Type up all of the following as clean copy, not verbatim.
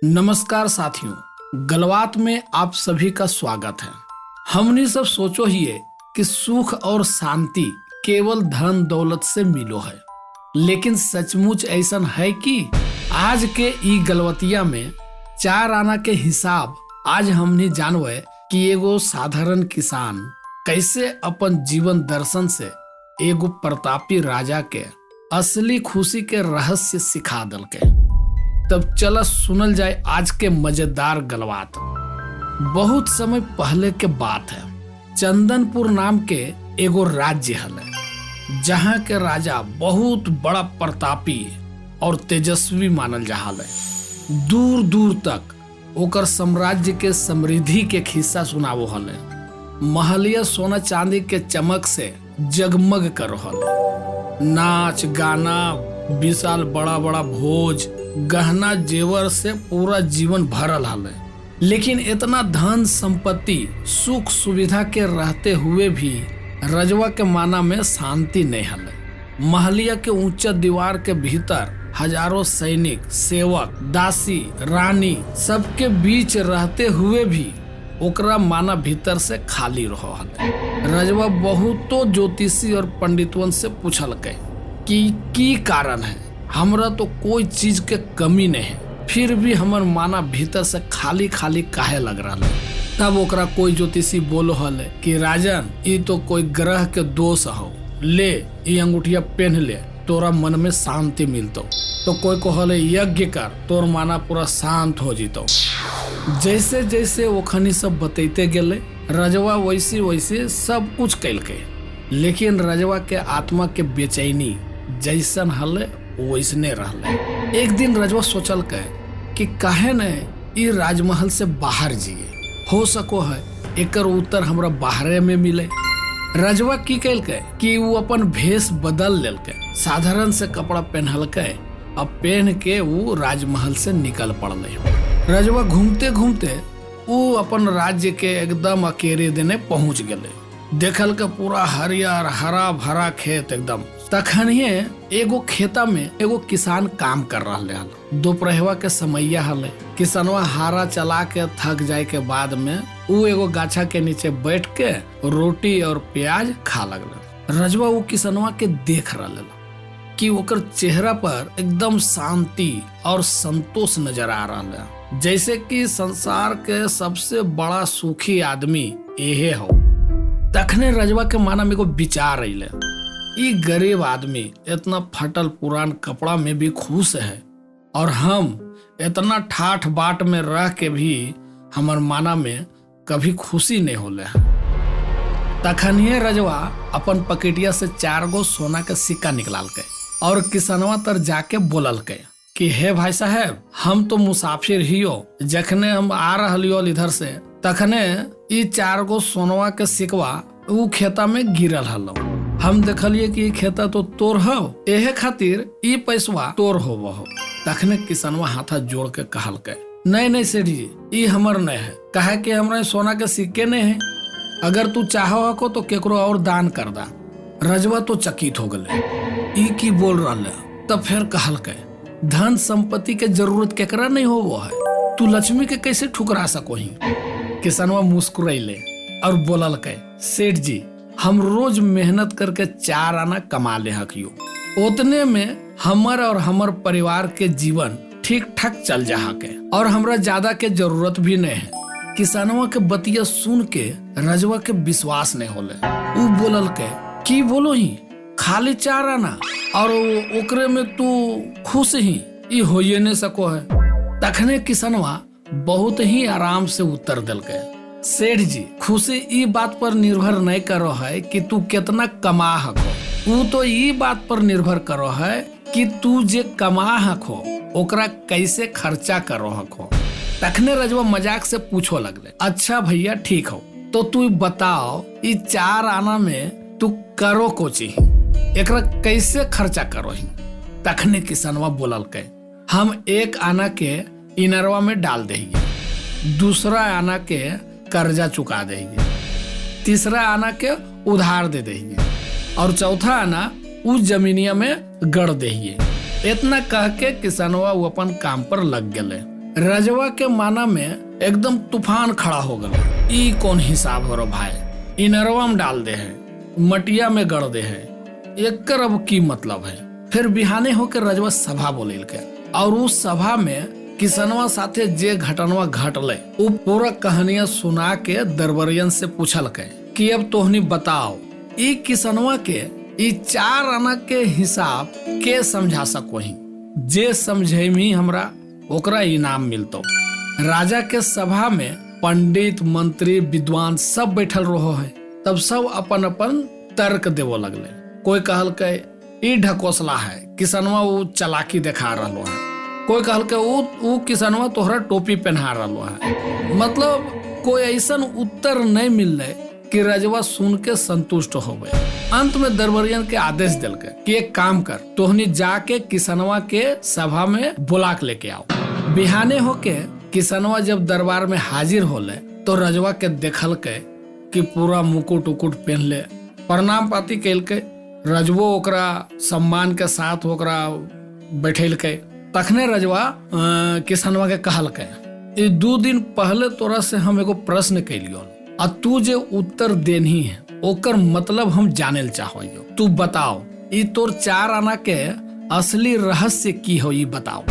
नमस्कार साथियों, गलबात में आप सभी का स्वागत है। हमने सब सोचो ही है कि सुख और शांति केवल धन दौलत से मिलो है, लेकिन सचमुच ऐसा है कि आज के ई गलबतिया में चार आना के हिसाब आज हमने जानवे कि एगो साधारण किसान कैसे अपन जीवन दर्शन से एगो प्रतापी राजा के असली खुशी के रहस्य सिखा दल के। तब चला सुनल जाए आज के मजेदार गलबात। बहुत समय पहले के बात है, चंदनपुर नाम के एगो राज्य हले, जहाँ के राजा बहुत बड़ा प्रतापी और तेजस्वी मानल जाहल है। दूर दूर तक ओकर साम्राज्य के समृद्धि के खिस्सा सुनावो हले। महलिया सोना चांदी के चमक से जगमग कर हले। नाच गाना, विशाल बड़ा बड़ा भोज, गहना जेवर से पूरा जीवन भरल हले। लेकिन इतना धन संपत्ति सुख सुविधा के रहते हुए भी रजवा के माना में शांति नहीं हले। महलिया के ऊंचा दीवार के भीतर हजारों सैनिक, सेवक, दासी, रानी सबके बीच रहते हुए भी ओकरा माना भीतर से खाली रहो हले। रजवा बहुतो ज्योतिषी और पंडितवन से पूछल के कि कारण है, हमरा तो कोई चीज के कमी नहीं है, फिर भी हमर माना भीतर से खाली खाली काहे लग रहा है। तब ओकरा कोई ज्योतिषी बोलो हले कि राजन, ये तो कोई ग्रह के दोष हो, ले ये अंगूठिया पहन ले, तोरा मन में शांति मिलतो। तो कोई को हले यज्ञ कर, तोर माना पूरा शांत हो जीतो। जैसे जैसे वो खनी सब बतैते गेले, रजवा वैसे वैसे सब कुछ कैल के। लेकिन रजवा के आत्मा के बेचैनी जैसन हले वैसने रहले। एक दिन रजवा सोचल के कि काहे न ई राजमहल से बाहर जिए, हो सको है एकर उत्तर हमरा बाहरे में मिले। रजवा की कैल के कि वो अपन भेष बदल लेल के, साधारण से कपड़ा पहनल के, अब पहन के वो राजमहल से निकल पड़ले। रजवा घूमते घूमते वो अपन राज्य के एकदम अकेले देने पहुंच गए। देखल के पूरा हरियर हरा भरा खेत एकदम। तखनिए एगो खेता में एगो किसान काम कर रहा है। दोपहरवा के समैया हले। किसनवा हारा चला के थक जाए के बाद में वो एगो गाछा के नीचे बैठ के रोटी और प्याज खा लगले। रजवा वो किसनवा के देख रहा कि ओकर चेहरा पर एकदम शांति और संतोष नजर आ रहा है, जैसे कि संसार के सबसे बड़ा सुखी आदमी यही हो। तखने रजवा के माना में को विचार अइले, ई गरीब आदमी इतना फटल पुरान कपड़ा में भी खुश है, और हम इतना ठाठ बाट में रह के भी हमर माना में कभी खुशी नहीं होले है। तखनिए रजवा अपन पकेटिया से 4 गो सोना के सिक्का निकाल के और किसनवा तर जाके बोलल के कि हे भाई साहब, हम तो मुसाफिर ही हो, जखने हम आ रहा इधर से तखने ई 4 गो सोनवा के सिक्का ऊ खेता में गिरल हलो। हम देखलिए कि खेता तो तोर हो, एहे खातिर ई पैसवा तोर होबो हो। तखने किसनवा हाथा जोड़ के कहल के, नहीं सेठ जी, ई हमर नहीं है, काहे कि हमरा सोना के सिक्के नहीं है। अगर तू चाहो हको तो केकरो और दान कर दा। रजवा तो चकित हो गले, ई की बोल रहा है। तब फिर कहल के, धन संपत्ति के जरूरत केकरा नहीं होबो है, तू लक्ष्मी के कैसे ठुकरा सको ही। किसनवा मुस्कुराइले और बोलल के, सेठ जी, हम रोज मेहनत करके 4 आना कमा ले हकियो, उतने में हमर और हमर परिवार के जीवन ठीक ठाक चल जा के, और हमरा ज्यादा के जरूरत भी नहीं है। किसानवा के बतिया सुन के रजवा के विश्वास नहीं होले। ऊ बोलल के, की बोलो ही, खाली 4 आना और ओकरे में तू खुश ही, ई होइए नहीं सको है। तखने किसनवा बहुत ही आराम से उत्तर दिल के, सेठ जी, खुशी ई बात पर निर्भर नहीं करो है कि तू कितना कमा हको, वो तो ई बात पर निर्भर करो है कि तू जे कमा हको ओकरा कैसे खर्चा करो हको। तखने रजवा मजाक से पूछो लगले, अच्छा भैया ठीक हो, तो तू बताओ ई 4 आना में तू करो कोची, एकरा कैसे खर्चा करो ही। तखने किसनवा बोलल के, हम 1 आना के इनरवा में डाल देंगे, दूसरा आना के कर्जा चुका देंगे, तीसरा आना के उधार दे देंगे, और चौथा आना उस जमीनिया में गड़ देंगे। इतना कह के किसनवा वो अपन काम पर लग गए। रजवा के माना में एकदम तूफान खड़ा हो गया। ई कौन हिसाब हो रहा भाई, इनरवा में डाल दे है, मटिया में गड़ दे है, एकर अब की मतलब है। फिर बिहाने होकर रजवा सभा बोलिल के और उस सभा में किसनवा साथे जे घटनवा घटले उ पूरा कहानियां सुना के दरबारियन से पूछल के कि अब तोहनी बताओ ई किसनवा के ई 4 आना के हिसाब के समझा सको ही, जे समझे मी हमरा ओकरा इनाम मिलतो। राजा के सभा में पंडित मंत्री विद्वान सब बैठल रहो है। तब सब अपन अपन तर्क देवो लगले। कोई कहल के ई ढकोसला है, किसनवा वो चालाकी दिखा रहा है। कोई कहल के ऊ किसनवा तोहरा टोपी पहना रहा है। मतलब कोई ऐसा उत्तर नहीं मिलले कि रजवा सुन के संतुष्ट हो गए। अंत में दरबारियन के आदेश दिल के कि एक काम कर, तोहनी जाके किसनवा के सभा में बुला के लेके आओ। बिहाने होके किसनवा जब दरबार में हाजिर होले तो रजवा के देखल के कि पूरा मुकुट उकुट पहन ले, प्रणाम पाती कैल के। रजवो ओकरा सम्मान के साथ ओकरा बैठेल के। तखने रजवा किसनवा के कहल के 2 दिन पहले तोरा से हम एगो प्रश्न कैलियो आ तू जे उत्तर देनी है ओकर मतलब हम जाने चाहिए। तू बताओ ई तोर 4 आना के असली रहस्य की हो, ई बताओ।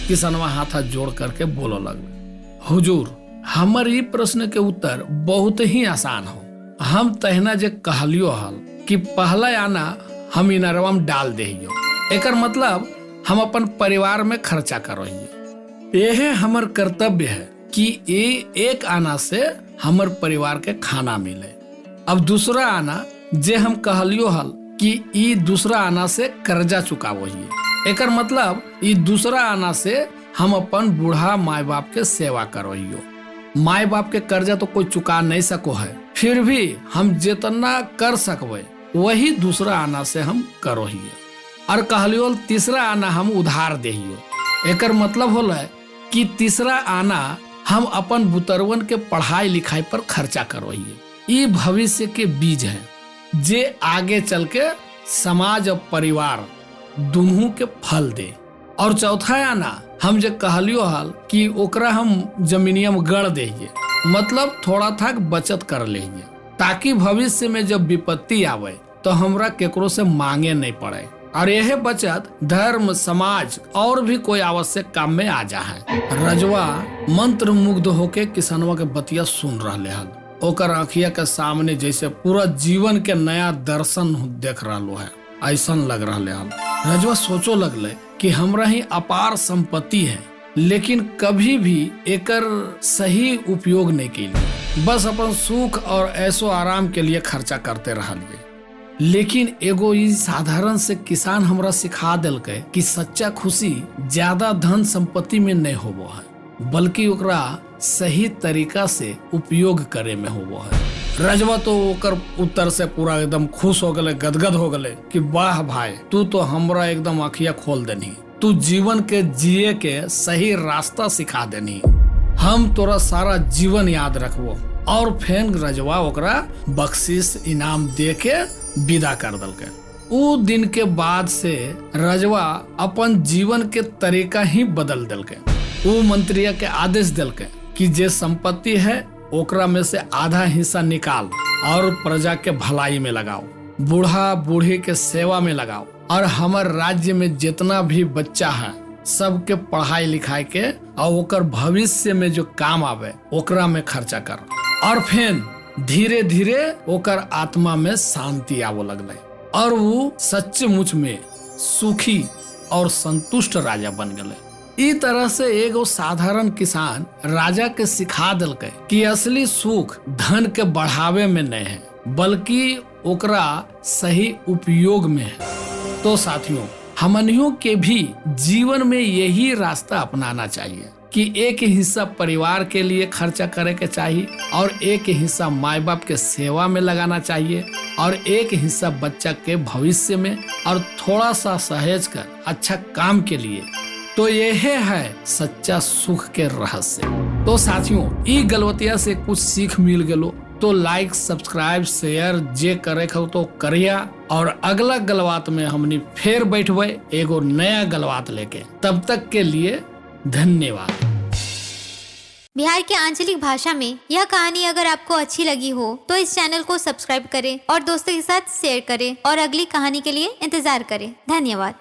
किसनवा हाथ जोड़ करके बोलो लगले, हुजूर हमर ई प्रश्न के उत्तर बहुत ही आसान हो। हम तहना जे कहलियो हल कि पहला आना हम इनरवा में डाल देहियो, एकर मतलब हम अपन परिवार में खर्चा करो। यह हमर कर्तव्य है कि एक आना से हमर परिवार के खाना मिले। अब दूसरा आना जे हम कहलियो हल कि ई दूसरा आना से कर्जा चुकावो ही, एकर मतलब ई दूसरा आना से हम अपन बूढ़ा माई बाप के सेवा करो। माई बाप के कर्जा तो कोई चुका नहीं सको है, फिर भी हम जितना कर सकबे वही दूसरा आना से हम करो ही। और कहलियो तीसरा आना हम उधार देहियो, एकर मतलब होला कि तीसरा आना हम अपन बुतरवन के पढ़ाई लिखाई पर खर्चा करो ही। ये भविष्य के बीज है जे आगे चल के समाज और परिवार दोनों के फल दे। और चौथा आना हम जे कहलियो हल कि ओकरा हम जमीनिया में गड़ देहिए, मतलब थोड़ा था बचत कर लेहिए ताकि भविष्य में जब विपत्ति आवे तो हमरा केकरो से मांगे नहीं पड़े। और यह बचत धर्म समाज और भी कोई आवश्यक काम में आ जा है। रजवा मंत्र मुग्ध होके किसनवा के बतिया सुन रहे हल। ओकर आँखिया के सामने जैसे पूरा जीवन के नया दर्शन देख रहा है, ऐसा लग रहा हल। रजवा सोचो लगले कि हमरा ही अपार संपत्ति है, लेकिन कभी भी एकर सही उपयोग नहीं किया, बस अपन सुख और ऐसो आराम के लिए खर्चा करते रहिए। लेकिन एगो ई साधारण से किसान हमरा सिखा दिल के कि सच्चा खुशी ज्यादा धन संपत्ति में नहीं होबो है, बल्कि ओकरा सही तरीका से उपयोग करे में होबो है। रजवा तो ओकर उत्तर से पूरा एकदम खुश हो गले, गदगद हो गले कि वाह भाई, तू तो हमरा एकदम आँखिया खोल देनी, तू जीवन के जिए के सही रास्ता सिखा देनी, हम तोरा सारा जीवन याद रखबो। और फिर रजवा ओकरा बख्शीश इनाम दे के विदा कर दल के। उ दिन के बाद से रजवा अपन जीवन के तरीका ही बदल दल के। उ मंत्रिया के आदेश दल के कि जे संपत्ति है ओकरा में से आधा हिस्सा निकाल और प्रजा के भलाई में लगाओ, बूढ़ा बूढ़ी के सेवा में लगाओ, और हमार राज्य में जितना भी बच्चा है सबके पढ़ाई लिखाई के और ओकर भविष्य में जो काम आवे ओकरा में खर्चा कर। और फिर धीरे धीरे ओकर आत्मा में शांति आवे लगले और वो सच्चमुच में सुखी और संतुष्ट राजा बन गए। इस तरह से एगो साधारण किसान राजा के सिखा दिलके कि असली सुख धन के बढ़ावे में नहीं है, बल्कि ओकरा सही उपयोग में है। तो साथियों, हमनियों के भी जीवन में यही रास्ता अपनाना चाहिए कि एक हिस्सा परिवार के लिए खर्चा करे के चाहिए और एक हिस्सा माँ बाप के सेवा में लगाना चाहिए और एक हिस्सा बच्चा के भविष्य में और थोड़ा सा सहेज कर अच्छा काम के लिए। तो यह है सच्चा सुख के रहस्य। तो साथियों, ई गलवतिया से कुछ सीख मिल गलो तो लाइक सब्सक्राइब शेयर जे करे खो तो करिया। और अगला गलबात में हमनी फिर बैठबे एगो नया गलबात लेके। तब तक के लिए धन्यवाद। बिहार के आंचलिक भाषा में यह कहानी अगर आपको अच्छी लगी हो तो इस चैनल को सब्सक्राइब करें और दोस्तों के साथ शेयर करें और अगली कहानी के लिए इंतजार करें। धन्यवाद।